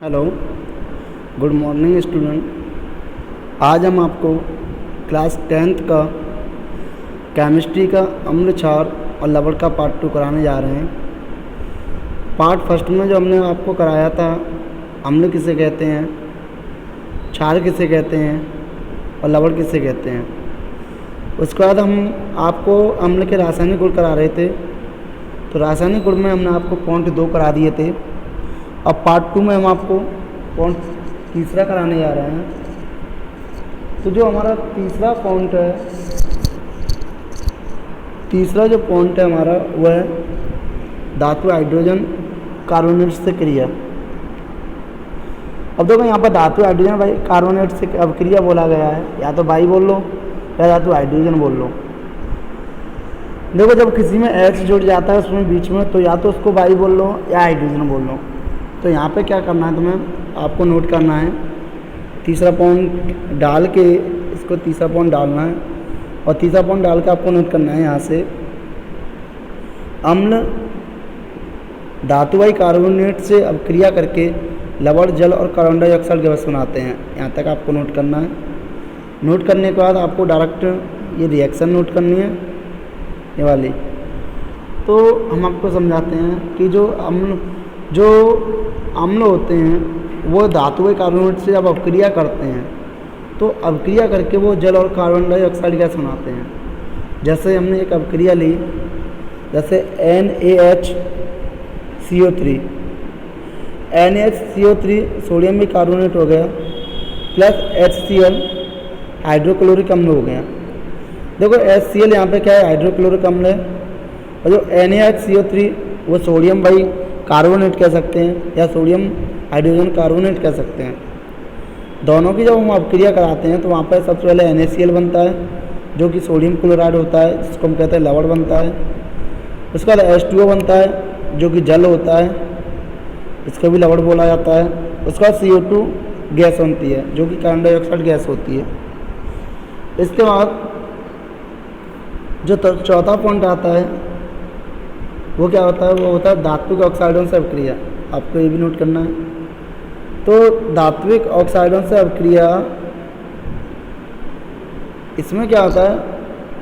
Hello, good morning student. आज हम आपको क्लास 10th का केमिस्ट्री का अम्ल क्षार और लवण का पार्ट 2 कराने जा रहे हैं। पार्ट फर्स्ट में जो हमने आपको कराया था, अम्ल किसे कहते हैं, क्षार किसे कहते हैं और लवण किसे कहते हैं, उसके बाद हम आपको अम्ल के रासायनिक गुण करा रहे थे। तो रासायनिक गुण में हमने आपको पॉइंट 2 करा दिए थे। अब पार्ट 2 में हम आपको पॉइंट तीसरा कराने जा रहे हैं। तो जो हमारा तीसरा पॉइंट है, तीसरा जो पॉइंट है हमारा, वह है धातु हाइड्रोजन कार्बोनेट से क्रिया। अब देखो यहाँ पर धातु हाइड्रोजन कार्बोनेट से अभिक्रिया बोला गया है, या तो बाई बोल लो या धातु हाइड्रोजन बोल लो। देखो जब किसी में H जुड़ जाता है उसमें बीच में, तो या तो उसको बाई बोल लो या हाइड्रोजन बोल लो। तो यहाँ पे क्या करना है, तुम्हें आपको नोट करना है, तीसरा पॉइंट डाल के इसको तीसरा पॉइंट डालना है और तीसरा पॉइंट डाल के आपको नोट करना है यहाँ से अम्ल धातुवाई कार्बोनेट से अभिक्रिया करके लवण, जल और कार्बन डाइऑक्साइड गैस बनाते हैं। यहाँ तक आपको नोट करना है। नोट करने के बाद आपको डायरेक्ट ये रिएक्शन नोट करनी है, ये वाली। तो हम आपको समझाते हैं कि जो अम्ल होते हैं वो धातुवाई कार्बोनेट से जब अभिक्रिया करते हैं तो अभिक्रिया करके वो जल और कार्बन डाइऑक्साइड गैस बनाते हैं। जैसे हमने एक अभिक्रिया ली, जैसे NaHCO3, NaHCO3 सोडियम भी कार्बोनेट हो गया प्लस HCl हाइड्रोक्लोरिक अम्ल हो गया। देखो HCl यहाँ पे क्या है, हाइड्रोक्लोरिक अम्ल है, और जो NaHCO3 वो सोडियम बाई कार्बोनेट कह सकते हैं या सोडियम हाइड्रोजन कार्बोनेट कह सकते हैं। दोनों की जब हम अभिक्रिया कराते हैं तो वहाँ पर सबसे पहले NaCl बनता है जो कि सोडियम क्लोराइड होता है, जिसको हम कहते हैं लवण बनता है। उसके बाद H2O बनता है जो कि जल होता है, इसको भी लवण बोला जाता है। उसके बाद CO2 गैस बनती है जो कि कार्बन डाइऑक्साइड गैस होती है। इसके बाद जो चौथा पॉइंट आता है वो क्या होता है, वो होता है धात्विक ऑक्साइडों से अभिक्रिया। आपको ये भी नोट करना है। तो धात्विक ऑक्साइडों से अभिक्रिया, इसमें क्या होता है,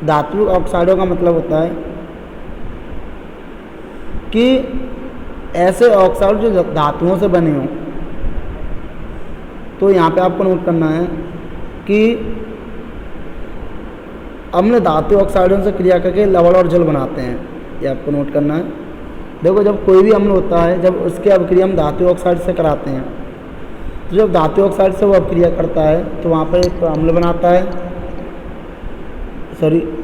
धात्विक ऑक्साइडों का मतलब होता है कि ऐसे ऑक्साइड जो धातुओं से बने हों। तो यहाँ पे आपको नोट करना है कि अम्ल धातु ऑक्साइडों से क्रिया करके लवण और जल बनाते हैं, ये आपको नोट करना है। देखो जब कोई भी अम्ल होता है, जब उसकी अभिक्रिया हम धातु ऑक्साइड से कराते हैं, तो जब धातु ऑक्साइड से वो अभिक्रिया करता है तो वहाँ पर एक अम्ल बनाता है,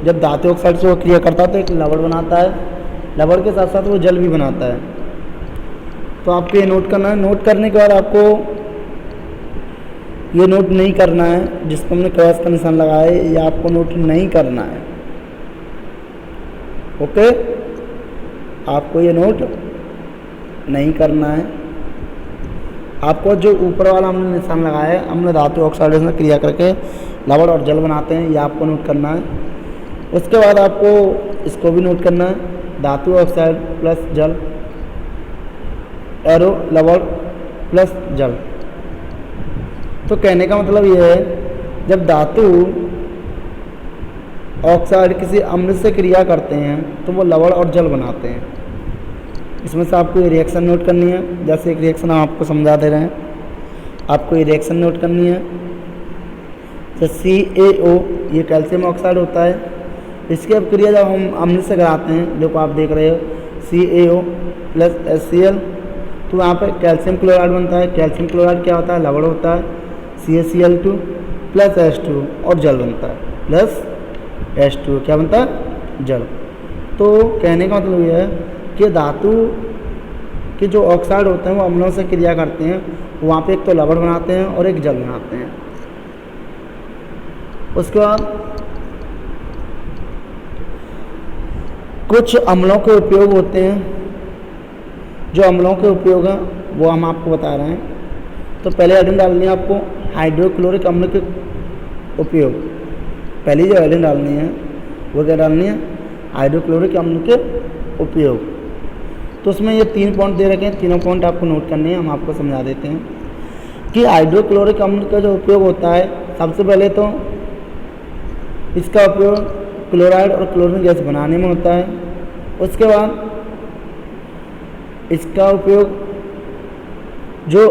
जब धातु ऑक्साइड से वो क्रिया करता है तो एक लवण बनाता है, लवण के साथ साथ वो जल भी बनाता है। तो आपको ये नोट करना है। नोट करने के बाद आपको ये नोट नहीं करना है, जिसको हमने क्रॉस का निशान लगाया है, ये आपको नोट नहीं करना है। ओके, आपको ये नोट नहीं करना है। आपको जो ऊपर वाला हमने निशान लगाया है, अम्ल धातु ऑक्साइड से क्रिया करके लवण और जल बनाते हैं, ये आपको नोट करना है। उसके बाद आपको इसको भी नोट करना है, धातु ऑक्साइड प्लस जल, एरो लवण प्लस जल। तो कहने का मतलब ये है, जब धातु ऑक्साइड किसी अम्ल से क्रिया करते हैं तो वो लवण और जल बनाते हैं। इसमें से आपको ये रिएक्शन नोट करनी है। जैसे एक रिएक्शन हम आपको समझा दे रहे हैं, आपको ये रिएक्शन नोट करनी है। जैसे CaO, ये कैल्शियम ऑक्साइड होता है, इसकी अभिक्रिया जब हम अम्ल से कराते हैं, जो आप देख रहे हो CaO प्लस HCl, तो यहाँ पर कैल्शियम क्लोराइड बनता है। कैल्शियम क्लोराइड क्या होता है, लवण होता है, CaCl2 प्लस H2 और जल बनता है, प्लस H2 क्या बनता है, जल। तो कहने का मतलब यह है कि धातु के जो ऑक्साइड होते हैं वो अम्लों से क्रिया करते हैं, वहाँ पे एक तो लवण बनाते हैं और एक जल बनाते हैं। उसके बाद कुछ अम्लों के उपयोग होते हैं। जो अम्लों के उपयोग हैं वो हम आपको बता रहे हैं। तो पहले हेडिंग डालनी है आपको हाइड्रोक्लोरिक अम्ल के उपयोग। पहली जो हेडिंग डालनी है वो क्या डालनी है, हाइड्रोक्लोरिक अम्ल के उपयोग। तो उसमें ये 3 पॉइंट दे रखे हैं, तीनों पॉइंट आपको नोट करने हैं, हम आपको समझा देते हैं। कि हाइड्रोक्लोरिक अम्ल का जो उपयोग होता है, सबसे पहले तो इसका उपयोग क्लोराइड और क्लोरीन गैस बनाने में होता है। उसके बाद इसका उपयोग जो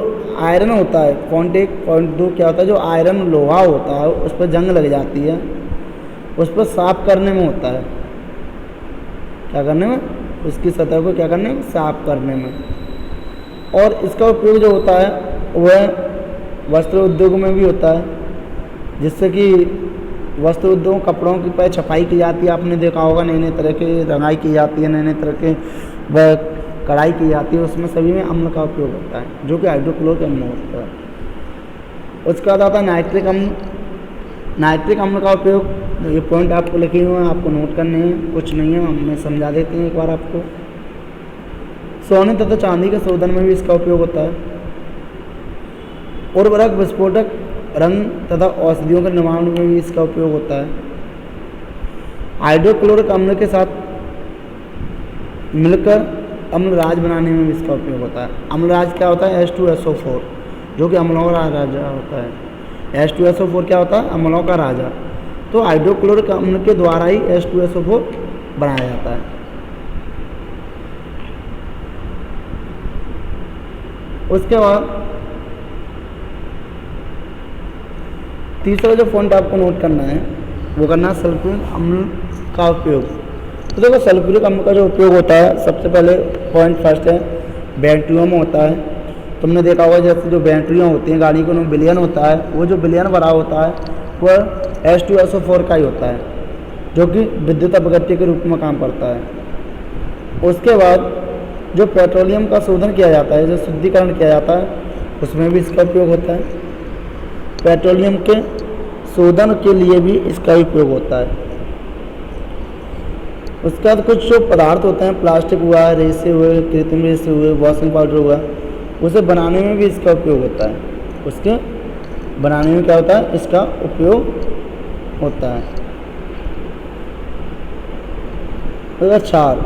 आयरन होता है, पॉइंट 2 क्या होता है, जो आयरन लोहा होता है उस पर जंग लग जाती है, उस पर साफ करने में होता है। क्या करने में? उसकी सतह को क्या करने में? साफ करने में। और इसका उपयोग जो होता है वह वस्त्र उद्योग में भी होता है, जिससे कि वस्त्र उद्योग कपड़ों की पर छपाई की जाती है। आपने देखा होगा नए नए तरह की रंगाई की जाती है, नए नए तरह के वह कढ़ाई की जाती है, उसमें सभी में अम्ल का उपयोग होता है जो कि हाइड्रोक्लोरिक अम्ल होता है। उसके बाद आता है नाइट्रिक अम्ल। नाइट्रिक अम्ल का उपयोग, ये पॉइंट आपको लिखे हुए हैं, आपको नोट करने हैं, कुछ नहीं है, मैं समझा देती हूँ एक बार आपको। सोने तथा चांदी के शोधन में भी इसका उपयोग होता है। उर्वरक, विस्फोटक, रंग तथा औषधियों के निर्माण में भी इसका उपयोग होता है। हाइड्रोक्लोरिक अम्ल के साथ मिलकर अम्लराज बनाने में भी इसका उपयोग होता है। अम्लराज क्या होता है? H2SO4, जो कि अम्लों का राजा होता है। H2SO4 क्या होता है? अम्लों का राजा। तो हाइड्रोक्लोरिक अम्ल के द्वारा ही H2SO4 बनाया जाता है। उसके बाद तीसरा जो पॉइंट आपको नोट करना है वो करना है सल्फ्यूरिक अम्ल का उपयोग। तो देखो सल्फ्यूरिक अम्ल का जो उपयोग होता है, सबसे पहले पॉइंट फर्स्ट है बैटरियों में होता है। तुमने देखा होगा जैसे जो बैटरियाँ होती हैं गाड़ी को विलयन होता है, वो जो विलयन भरा होता है वह H2SO4 का ही होता है, जो कि विद्युत अपघट्य के रूप में काम करता है। उसके बाद जो पेट्रोलियम का शोधन किया जाता है, जो शुद्धिकरण किया जाता है, उसमें भी इसका उपयोग होता है। पेट्रोलियम के शोधन के लिए भी इसका उपयोग होता है। उसके बाद कुछ जो पदार्थ होते हैं, प्लास्टिक हुआ, रेसे हुए, कृत्रिम रेसे हुए, वॉशिंग पाउडर हुआ, उसे बनाने में भी इसका उपयोग होता है। उसके बनाने में क्या होता है? इसका उपयोग होता है। तो क्षार,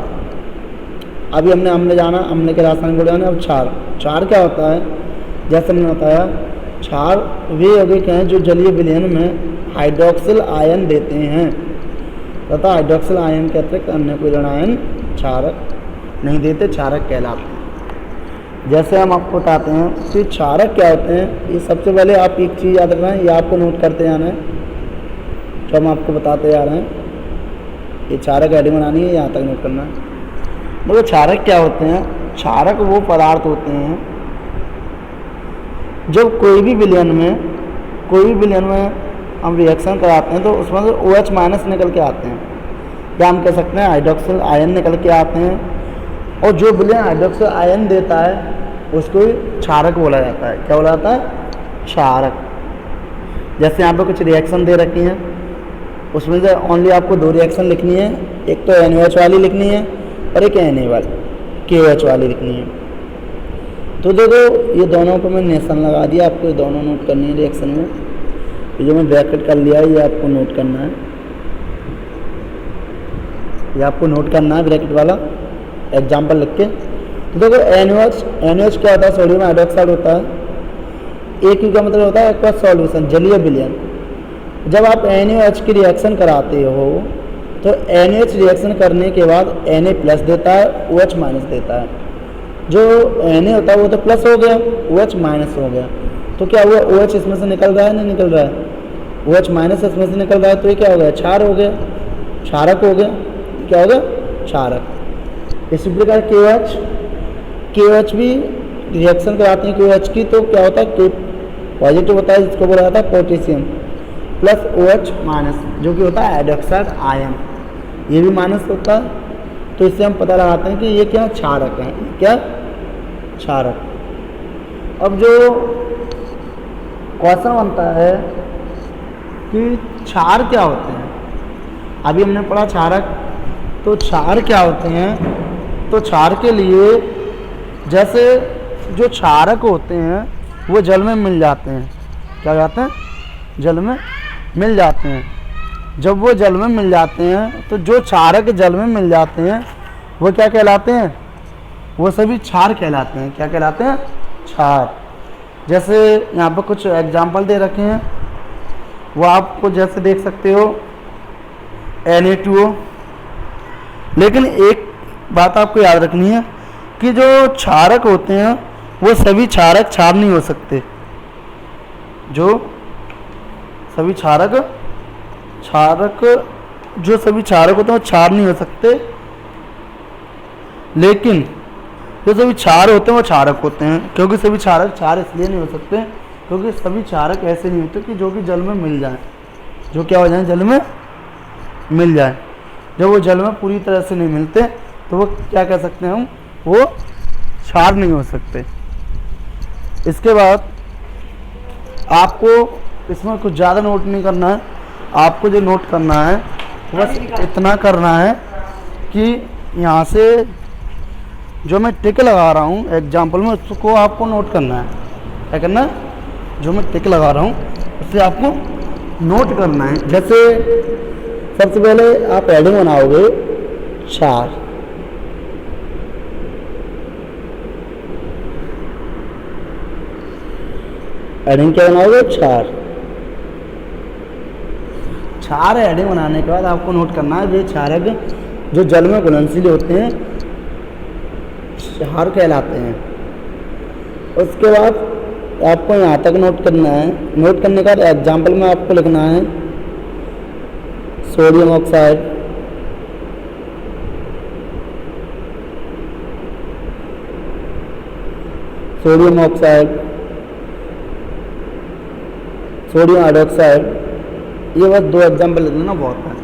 अभी हमने अम्ल जाना, अम्ल के रासायनिक गुण जाने। अब क्षार क्या होता है? जैसे मैंने बताया, क्षार वे यौगिक हैं जो जलीय विलयन में हाइड्रोक्सिल आयन देते हैं तथा हाइड्रोक्सिल आयन के अतिरिक्त अन्य कोई ऋण आयन क्षारक नहीं देते, क्षारक कहलाते हैं। जैसे हम आपको बताते हैं कि क्षारक क्या होते हैं। ये सबसे पहले आप एक चीज़ याद रखना है, ये आपको नोट करते जाना है जो हम आपको बताते जा रहे हैं। ये क्षारक हेडिंग बनानी है, यहाँ तक नोट करना है। देखो क्षारक क्या होते हैं? क्षारक वो पदार्थ होते हैं जब कोई भी विलयन में हम रिएक्शन कराते हैं तो उसमें से OH- निकल के आते हैं, या हम कह सकते हैं हाइड्रोक्सिल आयन निकल के आते हैं। और जो विलयन हाइड्रोक्सिल आयन देता है उसको ही क्षारक बोला जाता है। क्या बोला जाता है? क्षारक। जैसे यहाँ पे कुछ रिएक्शन दे रखी हैं, उसमें से ओनली आपको 2 रिएक्शन लिखनी है, एक तो NaOH वाली लिखनी है और एक Na वाली KOH वाली लिखनी है। तो देखो ये दोनों को मैं निशान लगा दिया, आपको ये दोनों नोट करनी है रिएक्शन में। ये जो मैं ब्रैकेट कर लिया है ये आपको नोट करना है, ये आपको नोट करना है ब्रैकेट वाला एग्जाम्पल लिख के। तो देखो NaOH क्या होता है? सोडियम हाइड्रोक्साइड होता है। AQ का मतलब होता है एक्वस सॉल्यूशन, जलीय विलयन। जब आप NaOH की रिएक्शन कराते हो तो NaOH रिएक्शन करने के बाद Na+ देता है, OH- देता है। जो Na होता है वो तो प्लस हो गया, OH- हो गया। तो क्या हुआ? OH इसमें से निकल रहा है, नहीं निकल रहा है? OH- इसमें से निकल रहा है, तो ये क्या हो गया? क्षार हो गया, क्षारक हो गया। क्या हो गया? क्षारक। इसी प्रकार KOH भी रिएक्शन कराते हैं KOH की, तो क्या होता है? पॉजिटिव होता है, जिसको बोला जाता है पोटेशियम प्लस OH-, जो कि होता है हाइड्रोक्साइड आयन। ये भी माइनस होता है, तो इससे हम पता लगाते हैं कि ये क्या क्षारक है। क्या? क्षारक। अब जो क्वेश्चन बनता है कि क्षार क्या होते हैं। अभी हमने पढ़ा क्षारक, तो क्षार क्या होते हैं? तो क्षार के लिए जैसे जो क्षारक होते हैं वो जल में मिल जाते हैं। क्या जाते हैं? जल में मिल जाते हैं। जब वो जल में मिल जाते हैं तो जो क्षारक जल में मिल जाते हैं वो क्या कहलाते हैं? वो सभी क्षार कहलाते हैं। क्या कहलाते हैं? क्षार। जैसे यहाँ पर कुछ एग्जाम्पल दे रखे हैं, वो आपको जैसे देख सकते हो Na2O। लेकिन एक बात आपको याद रखनी है कि जो क्षारक होते हैं वो सभी क्षारक क्षार नहीं हो सकते। जो सभी क्षारक जो सभी क्षारक होते हैं वो क्षार नहीं हो सकते, लेकिन जो सभी क्षार होते हैं वो क्षारक होते हैं। क्योंकि सभी क्षारक क्षार इसलिए नहीं हो सकते क्योंकि सभी क्षारक ऐसे नहीं होते कि जो कि जल में मिल जाए, जो क्या हो जाए, जल में मिल जाए। जब वो जल में पूरी तरह से नहीं मिलते तो वो क्या कह सकते हैं हम, वो क्षार नहीं हो सकते। इसके बाद आपको इसमें कुछ ज़्यादा नोट नहीं करना है, आपको जो नोट करना है बस इतना करना है कि यहाँ से जो मैं टिक लगा रहा हूँ एग्जाम्पल में उसको आपको नोट करना है। क्या करना है, जो मैं टिक लगा रहा हूँ उससे आपको नोट करना है। जैसे सबसे पहले आप हेडिंग बनाओगे क्षार, हेडिंग क्या बनाओगे, क्षार। क्षार हेडिंग बनाने के बाद आपको नोट करना है वे क्षारक जो जल में घुलनशील होते हैं क्षार कहलाते हैं। उसके बाद आपको यहाँ तक नोट करना है। नोट करने का एग्जाम्पल में आपको लिखना है sodium oxide, sodium oxide, sodium hydroxide. ये बस 2 एग्जाम्पल लिख लेना, बहुत है।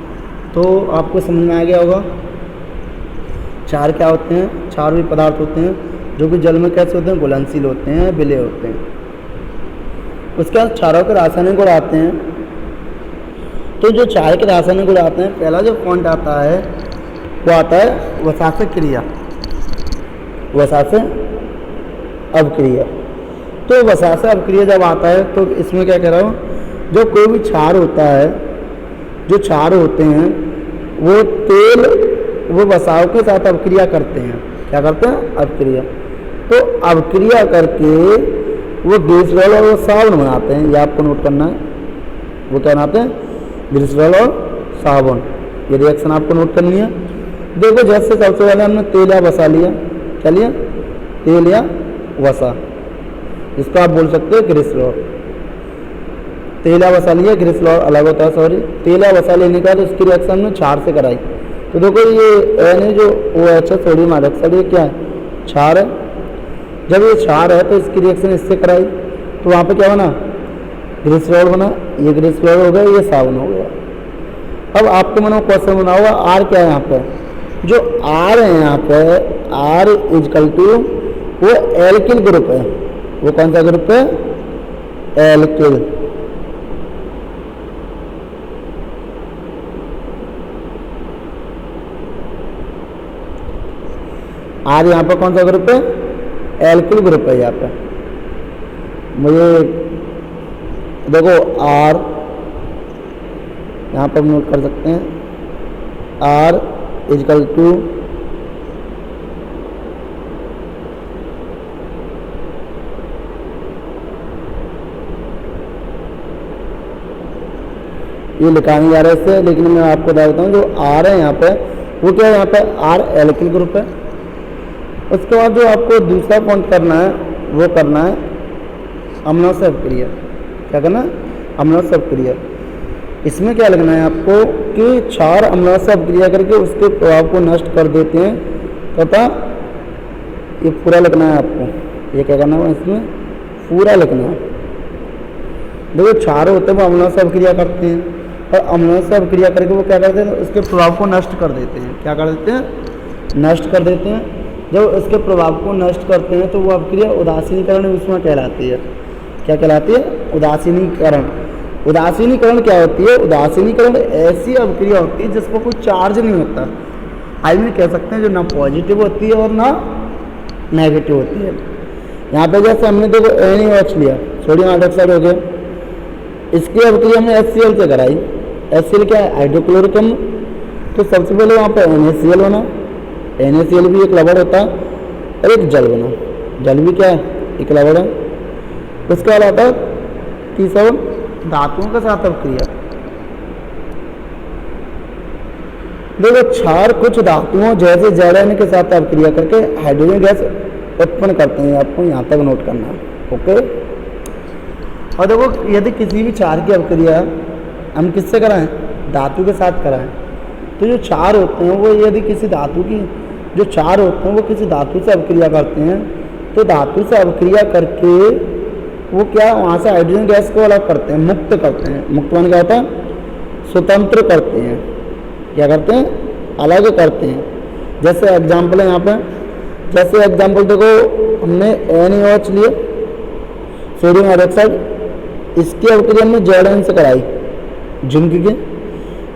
तो आपको समझ में आ गया होगा क्षार क्या होते हैं। क्षार भी पदार्थ होते हैं जो कि जल में कैसे होते हैं, घुलनशील होते हैं, विलेय होते हैं। उसके बाद क्षारों के रासायनिक गुण आते हैं। तो जो क्षार के रासायनिक गुण आते हैं, पहला जो पॉइंट आता है वो आता है वसाशक क्रिया, वसाशक अवक्रिया। तो वसाशक अवक्रिया जब आता है तो इसमें क्या कह रहा हूँ, जो कोई भी क्षार होता है, जो क्षार होते हैं वो तेल वो वसाव के साथ अवक्रिया करते हैं। क्या करते हैं, अवक्रिया। तो अवक्रिया करके वो ग्लिसरॉल और साबुन बनाते हैं। ये आपको नोट करना है, वो क्या बनाते हैं, ग्लिसरॉल और साबुन। ये रिएक्शन आपको नोट करनी है। देखो जैसे सबसे पहले हमने तेल या वसा लिया, क्या लिया, तेल या वसा, इसको आप बोल सकते हो ग्लिसरॉल। तेल या वसा लिया, ग्लिसरॉल अलग होता है, सॉरी। तेल या वसा लेने का तो उसकी रिएक्शन हमने क्षार से कराई। तो देखो ये यानी जो OH सोडियम हाइड्रोक्साइड, ये क्या है, क्षार है। जब ये क्षार है तो इसकी रिएक्शन इससे कराई तो वहाँ पे क्या बना, ग्लिसरॉल बना। ये ग्लिसरॉल हो गया, ये साबुन हो गया। अब आपके मन में क्वेश्चन बना होगा आर क्या है यहाँ पे, जो आर है यहाँ पे, आर इजकल टू वो एल्किल ग्रुप है। वो कौन सा ग्रुप है, एल्किल। आर यहाँ पर कौन सा ग्रुप है, एल्किल ग्रुप है। यहाँ पे मुझे देखो आर यहाँ पर नोट कर सकते हैं, आर इजकल टू ये लिखा नहीं जा रहा है इससे, लेकिन मैं आपको बता देता हूँ जो आर है यहाँ पे वो क्या है, यहाँ पे आर एल्किल ग्रुप है। उसके बाद जो आपको दूसरा पॉइंट करना है वो करना है अम्लवश अवक्रिया। क्या करना है, अम्लवश अवक्रिया। इसमें क्या लिखना है आपको कि क्षार अम्लवश अवक्रिया करके उसके प्रभाव को नष्ट कर देते हैं तथा ये पूरा लिखना है आपको। ये क्या करना है, इसमें पूरा लिखना है। देखो क्षार होते हैं वो अम्लवश अवक्रिया करते हैं और अम्लवश अवक्रिया करके वो क्या करते हैं, उसके प्रभाव को नष्ट कर देते हैं। क्या कर देते हैं, नष्ट कर देते हैं। जब इसके प्रभाव को नष्ट करते हैं तो वो अवक्रिया उदासीनीकरण उसमें कहलाती है। क्या कहलाती है, उदासीनीकरण। उदासीनीकरण क्या होती है, उदासीनीकरण ऐसी अवक्रिया होती है जिसको कोई चार्ज नहीं होता। आई मीन कह सकते हैं जो ना पॉजिटिव होती है और ना नेगेटिव होती है। यहाँ पे जैसे हमने देखो NaOH लिया, सोडियम हाइड्रोक्साइड हो गया, इसकी अवक्रिया हमने HCl से कराई। HCl क्या है, हाइड्रोक्लोरिक अम्ल। तो सबसे पहले वहाँ पर NaCl बना, NaCl भी एक लवण होता है और एक जल बना। जल भी क्या है, एक लवण है। उसके बाद आता है तीसरा धातुओं के साथ अवक्रिया। देखो क्षार कुछ धातुओं जैसे Zn के साथ अवक्रिया करके हाइड्रोजन गैस उत्पन्न करते हैं, आपको यहाँ तक नोट करना है। ओके, और देखो यदि किसी भी क्षार की अवक्रिया हम किससे कराएं, धातु के साथ कराएं, तो जो क्षार होते हैं वो यदि किसी धातु की जो क्षार होते हैं वो किसी धातु से अवक्रिया करते हैं, तो धातु से अवक्रिया करके वो क्या वहाँ से हाइड्रोजन गैस को अलग करते हैं, मुक्त करते हैं। मुक्त माने क्या होता है, स्वतंत्र करते हैं। क्या करते हैं, अलग करते हैं। जैसे एग्जाम्पल है यहाँ पे, जैसे एग्जाम्पल देखो हमने NaOH लिए, सोडियम हाइड्रोक्साइड, इसकी अवक्रिया हमने Zn से कराई जिंक की।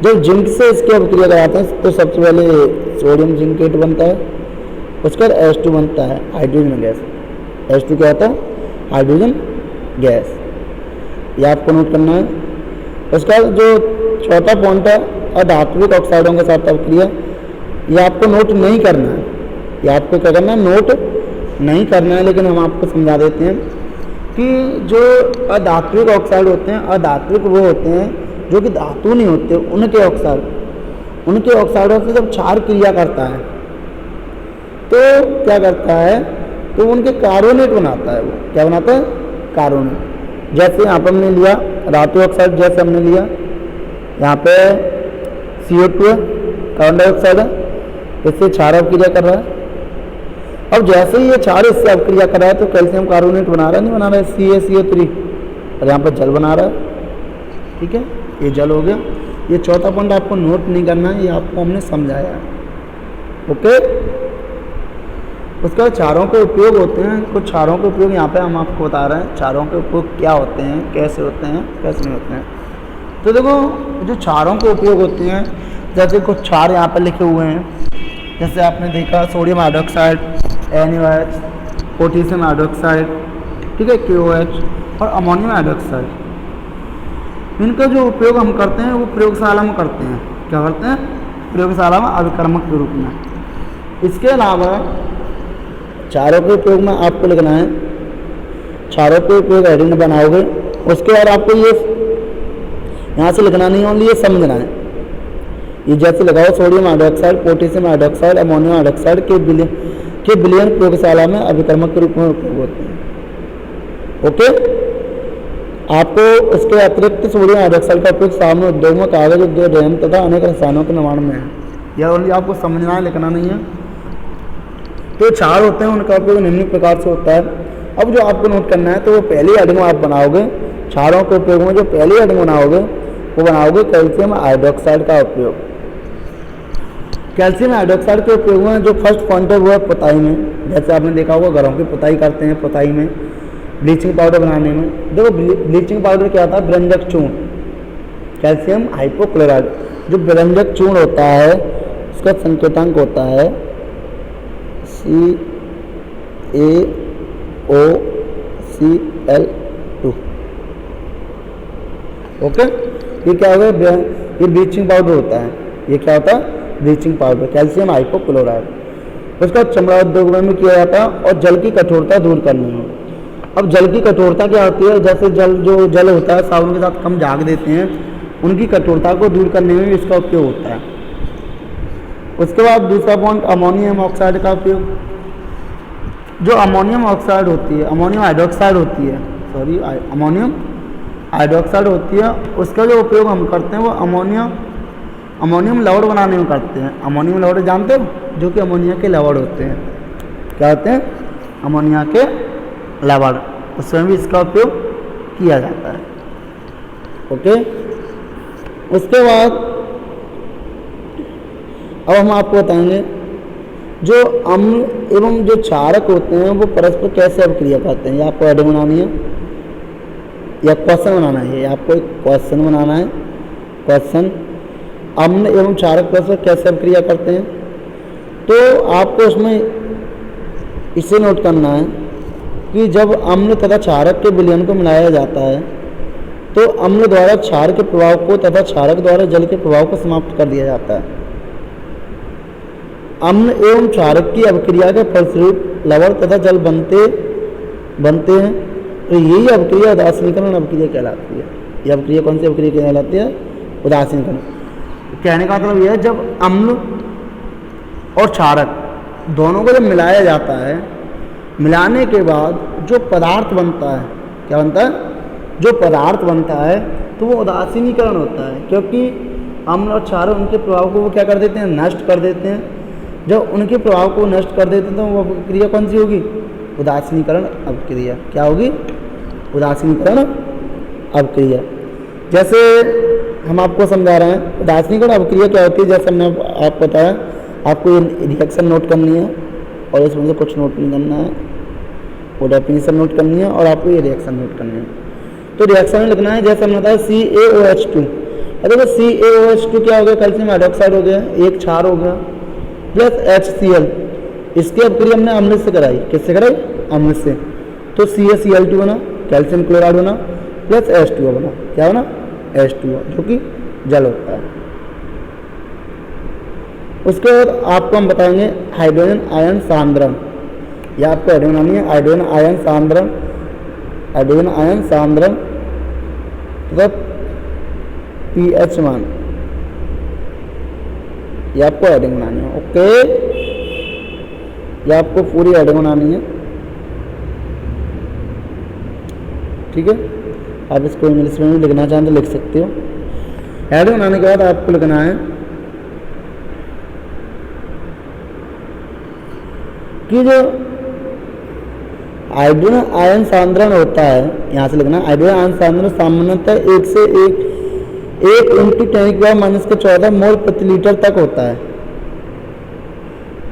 जब जिंक से इसकी अवक्रिया कराते हैं तो सबसे पहले सोडियम जिंकेट बनता है, उसके बाद H2 बनता है, हाइड्रोजन गैस। H2 क्या होता है, हाइड्रोजन गैस। ये आपको नोट करना है। उसका जो चौथा पॉइंट है अधात्विक ऑक्साइडों के साथ अवक्रिया, ये आपको नोट नहीं करना है। ये आपको क्या करना है, नोट नहीं करना है, लेकिन हम आपको समझा देते हैं कि जो अधात्विक ऑक्साइड होते हैं, अधात्विक वो होते हैं जो कि धातु नहीं होते, उनके ऑक्साइडों से जब क्षार क्रिया करता है तो क्या करता है, तो उनके कार्बोनेट बनाता है। वो क्या बनाता है, कार्बोनेट। जैसे यहाँ पर हमने लिया धातु ऑक्साइड, जैसे हमने लिया यहाँ पे CO2 है, कार्बन डाइऑक्साइड है, इससे क्षार अवक्रिया कर रहा है। अब जैसे ही ये क्षार इससे अवक्रिया कर रहा है तो कैल्शियम कार्बोनेट बना रहा है, नहीं बना रहा है, CaCO3, और यहाँ पर जल बना रहा है। ठीक है, ये जल हो गया। ये चौथा पॉइंट आपको नोट नहीं करना है, ये आपको हमने समझाया है। ओके, उसके बाद क्षारों के उपयोग होते हैं। कुछ क्षारों के उपयोग यहाँ पे हम आपको बता रहे हैं, क्षारों के उपयोग क्या होते हैं, कैसे होते हैं, कैसे नहीं होते हैं। तो देखो जो क्षारों के उपयोग होते हैं, जैसे कुछ क्षार यहाँ पर लिखे हुए हैं, जैसे आपने देखा sodium hydroxide, NaOH, potassium hydroxide, ठीक है, KOH और अमोनियम हाइड्रोक्साइड। इनका जो उपयोग हम करते हैं वो प्रयोगशाला में करते हैं। क्या करते हैं, प्रयोगशाला में अभिकर्मक के रूप में। इसके अलावा क्षारों के उपयोग में आपको लिखना है, क्षारों के उपयोग हेडिंग बनाओगे, उसके बाद आपको ये यहाँ से लिखना नहीं, ओनली ये समझना है। ये जैसे लगाओ sodium hydroxide, potassium hydroxide, ammonium hydroxide के विलयन प्रयोगशाला में अभिकर्मक के रूप में उपयोग होते हैं। ओके, आपको इसके अतिरिक्त सोडियम हाइड्रोक्साइड का उपयोग सामान्य उद्योग में कागज उद्योग, रेम तथा अनेक रसायनों के निर्माण में है। यह ओनली आपको समझना है, लिखना नहीं है। तो क्षार होते हैं, उनका उपयोग निम्न प्रकार से होता है। अब जो आपको नोट करना है, तो वो पहली हेडिंग आप बनाओगे, क्षारों के उपयोग में जो पहली हेडिंग बनाओगे वो बनाओगे कैल्शियम हाइड्रोक्साइड का उपयोग। कैल्शियम हाइड्रोक्साइड के उपयोग में जो फर्स्ट पॉइंट है वो है पुताई में। जैसे आपने देखा होगा घरों की पुताई करते हैं, पुताई में ब्लीचिंग पाउडर बनाने में। देखो ब्लीचिंग पाउडर क्या होता है, व्यंजक चूर्ण, कैल्शियम हाइपोक्लोराइड। जो व्यंजक चूर्ण होता है उसका संकेतांक होता है CaOCl2। ओके, ये क्या होगा, ये ब्लीचिंग पाउडर होता है। ये क्या होता है, ब्लीचिंग पाउडर, कैल्शियम हाइपोक्लोराइड। उसका चमड़ा उद्योग में किया जाता है और जल की कठोरता दूर करनी है। अब जल की कठोरता क्या होती है, जैसे जल होता है साबुन के साथ कम झाग देते हैं, उनकी कठोरता को दूर करने में इसका उपयोग होता है। उसके बाद दूसरा पॉइंट अमोनियम ऑक्साइड का उपयोग। जो अमोनियम ऑक्साइड होती है, अमोनियम हाइड्रोक्साइड होती है, सॉरी अमोनियम हाइड्रोक्साइड होती है, उसका जो उपयोग हम करते हैं वो अमोनियम लवण बनाने में करते हैं। अमोनियम लवण जानते हो, जो कि अमोनिया के लवण होते हैं। क्या होते हैं, अमोनिया के लवण, उसमें भी इसका उपयोग किया जाता है। ओके, उसके बाद अब हम आपको बताएंगे जो अम्ल एवं जो क्षारक होते हैं वो परस्पर कैसे अभिक्रिया करते हैं। ये आपको हेडिंग बनानी है या क्वेश्चन बनाना है, ये आपको एक क्वेश्चन बनाना है। क्वेश्चन, अम्ल एवं क्षारक परस्पर कैसे अभिक्रिया करते हैं, तो आपको उसमें इसे नोट करना है कि जब अम्ल तथा क्षारक के विलयन को मिलाया जाता है तो अम्ल द्वारा क्षार के प्रभाव को तथा क्षारक द्वारा जल के प्रभाव को समाप्त कर दिया जाता है। अम्ल एवं क्षारक की अभिक्रिया के फलस्वरूप लवण तथा जल बनते हैं। तो यही अपक्रिया उदासीनीकरण अपक्रिया कहलाती है। ये अपक्रिया कौन सी अपक्रिया कहलाती है? उदासीनीकरण। कहने का मतलब यह है जब अम्ल और क्षारक दोनों को जब मिलाया जाता है, मिलाने के बाद जो पदार्थ बनता है, क्या बनता है? जो पदार्थ बनता है तो वो उदासीनीकरण होता है, क्योंकि अम्ल और क्षारक उनके प्रभाव को वो क्या कर देते हैं? नष्ट कर देते हैं। जब उनके प्रभाव को नष्ट कर देते हैं तो वो क्रिया कौन सी होगी? उदासीनीकरण अपक्रिया। क्या होगी? उदासीनीकरण अपक्रिया। जैसे हम आपको समझा रहे हैं उदासीनीकरण अपक्रिया क्या होती है। जैसे हमने आपको बताया, आपको ये रिएक्शन नोट करनी है और इसमें से कुछ नोट नहीं करना है, वो डेफिनेशन नोट करनी है और आपको ये रिएक्शन नोट करनी है। तो रिएक्शन में लिखना है, जैसे हमने बताया CaOH2। देखो CaOH2 क्या हो गया? कैल्शियम हाइड्रोक्साइड हो गया, एक क्षार हो गया, प्लस HCl। इसकी अपक्रिया हमने अम्ल से कराई। किससे कराई? अम्ल से। तो CaCl2 बना, कैल्शियम क्लोराइड बना, प्लस H2O बना। क्या बना? H2O, जो कि जल होता है। उसके बाद आपको हम बताएंगे हाइड्रोजन आयन सांद्रण, या आपको हेडिंग बनानी है हाइड्रोजन आयन सांद्रण। हाइड्रोजन आयन सांद्रण तथा pH मान, ये आपको हेडिंग बनानी है। ओके, ये आपको पूरी हेडिंग बनानी है, ठीक है। आप इसको इंग्लिश में भी लिखना चाहें तो लिख सकते हो। हेडिंग बनाने के बाद आपको लिखना है कि जो हाइड्रोजन आयन सांद्रण होता है, यहाँ से लिखना हाइड्रोजन आयन सांद्रण सामान्यतः 1 से 1 इंटू 10⁻⁻14 मोल प्रति लीटर तक होता है।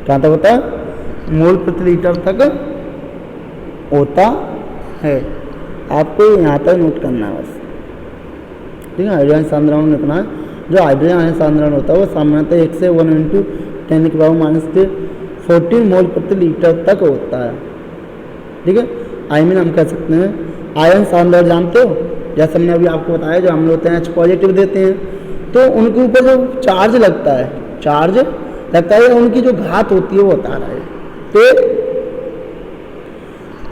कहाँ तक होता है? मोल प्रति लीटर तक होता है। आपको यहाँ तक नोट करना है बस, ठीक है। हाइड्रोजन सांद्रण लिखना है, जो हाइड्रोजन आयन सांद्रण होता है वो सामान्यतः 1 से 1 इंटू 10⁻⁻14 मोल प्रति लीटर तक होता है, ठीक है। आई मीन हम कह सकते हैं आयन सांद्रण जानते हो, जैसे हमने अभी आपको बताया जो अम्ल होते हैं H पॉजिटिव देते हैं, तो उनके ऊपर जो चार्ज लगता है उनकी जो घात होती है वो बता रहा है। तो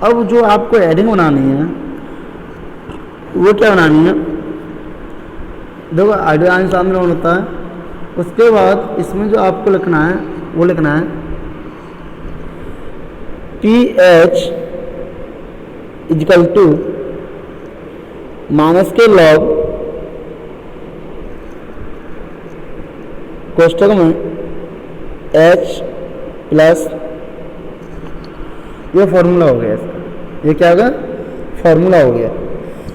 अब जो आपको हेडिंग बनानी है वो क्या बनानी है? देखो हाइड्रोजन आयन सांद्रण होता है, उसके बाद इसमें जो आपको लिखना है वो लिखना है pH = माइनस के लॉग कोष्ठक में H प्लस, ये फॉर्मूला हो गया इसका। ये क्या होगा? फॉर्मूला हो गया।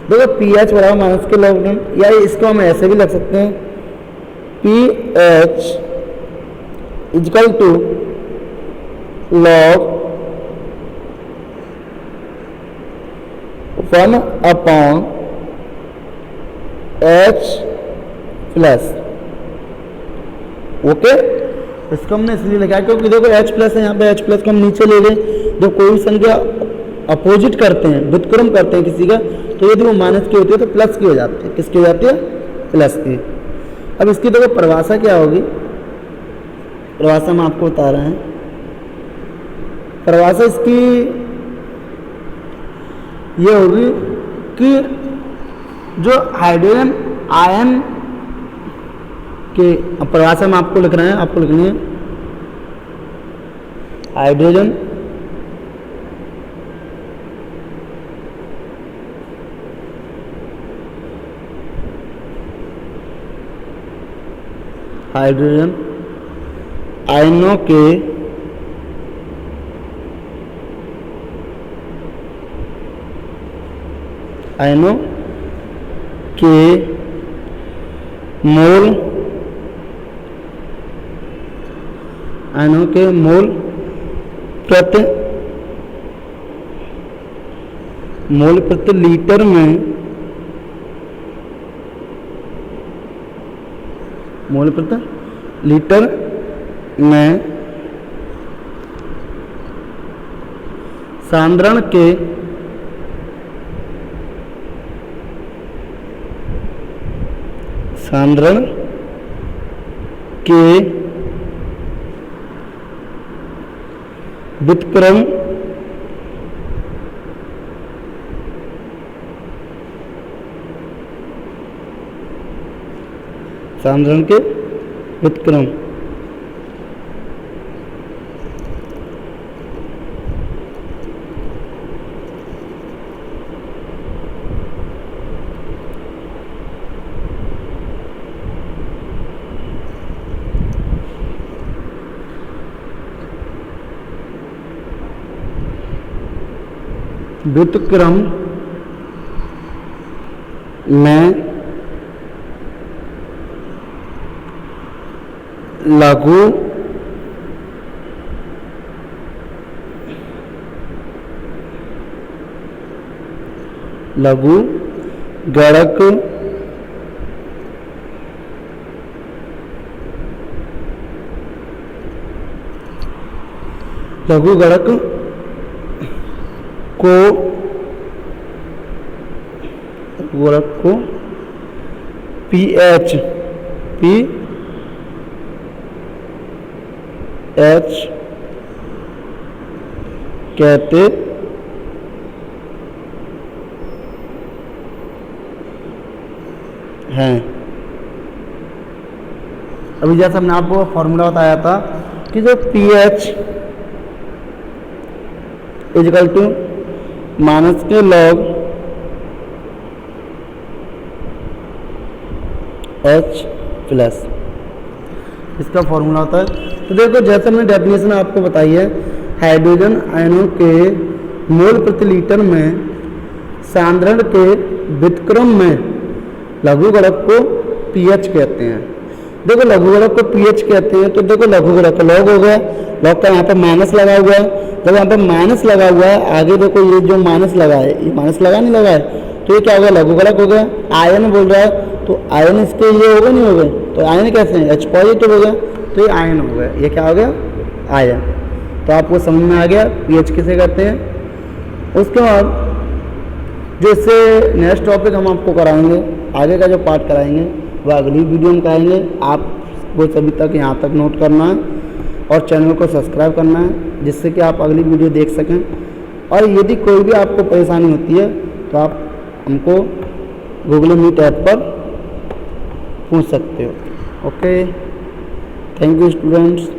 देखो pH बराबर माइनस के लॉग, या इसको हम ऐसे भी लिख सकते हैं pH = log 1/H plus. Okay, इसको हमने इसलिए लिखा क्योंकि देखो H प्लस है, यहाँ पे H प्लस को हम नीचे ले लें। जब कोई भी संख्या अपोजिट करते हैं, व्युत्क्रम करते हैं किसी का, तो यदि वो माइनस की होती है तो प्लस की हो जाती है। किसकी हो जाती है? प्लस की। अब इसकी देखो परिभाषा क्या होगी? परिभाषा हम आपको बता रहे हैं। परिभाषा इसकी ये होगी कि जो हाइड्रोजन आयन के परिभाषा में आपको लिख रहे हैं, आपको लिखनी है हाइड्रोजन आयनों के मोल प्रति लीटर में सांद्रण के व्युत्क्रम सांद्रण के व्युत्क्रम। व्युत्क्रम में लघु गणक को पीएच कहते हैं। अभी जैसा हमने आपको फॉर्मूला बताया था कि जो pH इजकल टू माइनस के लॉग H प्लस, इसका फॉर्मूला होता है। तो देखो जैसे हमने डेफिनेशन आपको बताई है, हाइड्रोजन आयनों के मोल प्रति लीटर में सांद्रण के व्युत्क्रम में लघुगणक को पीएच कहते हैं। देखो लघुगणक को पीएच कहते हैं, तो देखो लघुगणक लॉग हो गया, लॉग का यहाँ पर माइनस लगा हुआ है। जब यहाँ पर माइनस लगा हुआ है, आगे देखो ये जो माइनस लगा है, ये माइनस लगा नहीं लगा है, तो ये क्या हो गया, लघुगणक हो गया। आयन बोल रहा है, तो आयन इसके ये हो गए नहीं हो गए, तो आयन कैसे हैं, H पॉजिटिव हो गया, तो ये आयन हो गया। ये क्या हो गया, आयन। तो आपको समझ में आ गया पीएच किसे कहते हैं। उसके बाद जो इससे नेक्स्ट टॉपिक हम आपको कराएंगे, आगे का जो पार्ट कराएंगे वह अगली वीडियो में कराएंगे। आपको सभी तक यहाँ तक नोट करना है और चैनल को सब्सक्राइब करना है, जिससे कि आप अगली वीडियो देख सकें। और यदि कोई भी आपको परेशानी होती है तो आप हमको गूगल मीट ऐप पर पूछ सकते हो। Okay, thank you students.